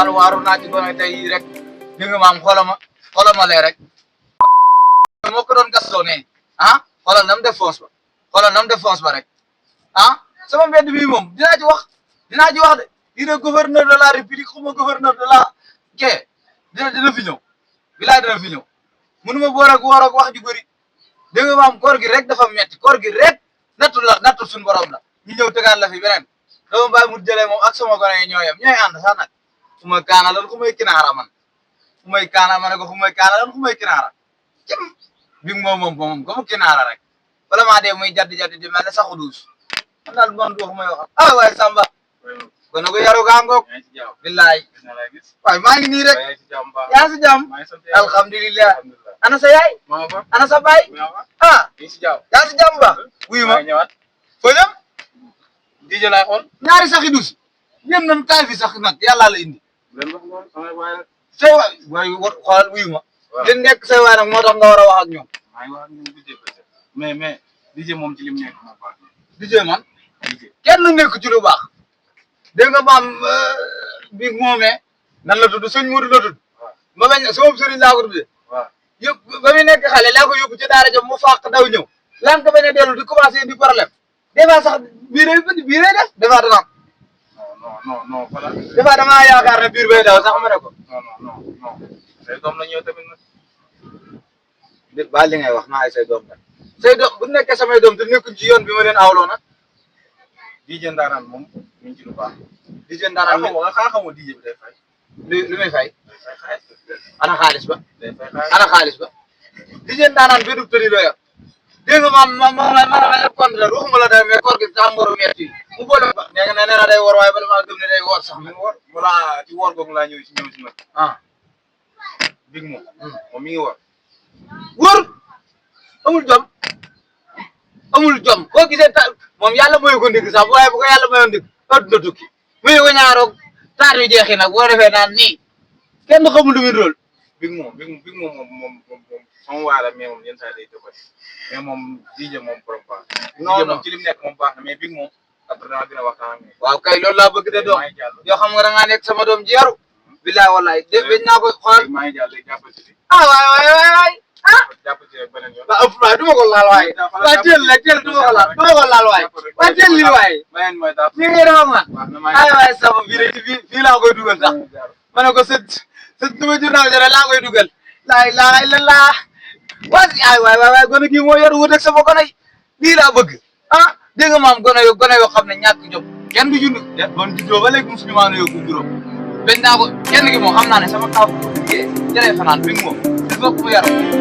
daal waaru naa ci gone tey rek li nga maam xoolama lee rek moo ko doon gasloo ne ah xoolal nam def foos ba rek ah sama mbedd bi moom dinaa ci wax de dina gouverneur de la république xuma gouverneur de la ke dina fi ñëw bilaay dina fi ñëw mënuma woor ak wax ju bëri dégg nga maam koor gi rek dafa metti koor gi rek nattu suñu borom la ñu ñëw tegaat la fi beneen dama bàyyi mu jëlee moom ak sama gone yi ñooyam ñooy ànd sax nag fu may kaana lan fu may kinaara man fu may kaana ma ne ko fu may kaana lan fu may kinaara cim bi moom ko mu kinaara rek bala maa dee muy jaddi di mel ne saxu duus man daal man du wax may wax ah waaye Samba gone gu yaru gaa ngoog billaay waaye maa ngi nii rek yaa si jàmm alhamdulilah ana sa yaay ana sa baay ah yaa si jàmm ba wuyu ma foo jëm DJ laay xool ñaari saxi dus ñem nañ kaay fi sax nag yàlla la indi say waay xoolal wuyu ma li nekk say waay nag moo tax nga war a wax ak ñoom mais DJ moom ci lim nekk moo baax DJ man kenn nekk ci lu baax dégg nga maam bi moomee nan la tudd sëñ Modou la tudd ma bañ sama sëriñ laa ko tuddee yëpp ba muy nekk xale laa ko yóbbu ci daara jom mu fàq daw ñëw lan ko bañ a dellu di commencé di problème des fois sax biir def des fois dana am non voilà des fois damaa yaakaar ne biir bay daw sax ma ne ko non say doom la ñëw tamit nag ba li ngay wax naa ay say doom la say doom bu nekkee samay doom te nekkuñ ci yoon bi ma leen awloo nag DJ Ndanane moom ñu ngi ci lu baax DJ Ndanane mi nga xamoo DJ bi day fay lu may fay ana xaalis ba DJ Ndanane bi du tëri loo yor dégg nga ma contre waxuma la day mais koor gi tàngooru metti mu boole ba nee na day wor waaye ba dama gëm ne day wor sax mi wor wala ci wor googu laa ñëw ci nag ah big moom mi ngi wor amul jom boo gisee moom yàlla mooy ko ndig sax waaye bu ko yàlla mayoon ndig adduna tukki muy ko ñaaroog taat yu jeexi nag boo defee naan nii kenn xamul lu muy rôle big moom sama waa la mais moom yenn saa day dëppati mais moom DJ moom borom baax non moom ci lim nekk moom baax na mais big moom après dama dina waxtaan ak waaw kay loolu laa bëgg de doom yoo xam nga da ngaa nekk sama doom ji yaru billaay wallaay dégg naa ko xool maa ngi jàll léegi jàppal ci ah waay jàppal ci rek beneen yoon ba ëpp waay du ma ko laal waay waa teel du ma ko laal waay waa teel li waay li ngay def ak man ay waay sama fii laa koy dugal sax ma ne ko sa duma jurnaaw jare laa koy dugal laay laa waasi ay waay gone gi moo yor wut ak sama gone yi lii laa bëgg ah dégg nga maam gone yoo xam ne ñàkk jom kenn du jundu bon juddoo ba léegi musuñu maa nuyoo ku juróom dañ naa ko kenn gi moom xam naa ne sama kaw jëlee fanaan bi moom il faut que mu yaram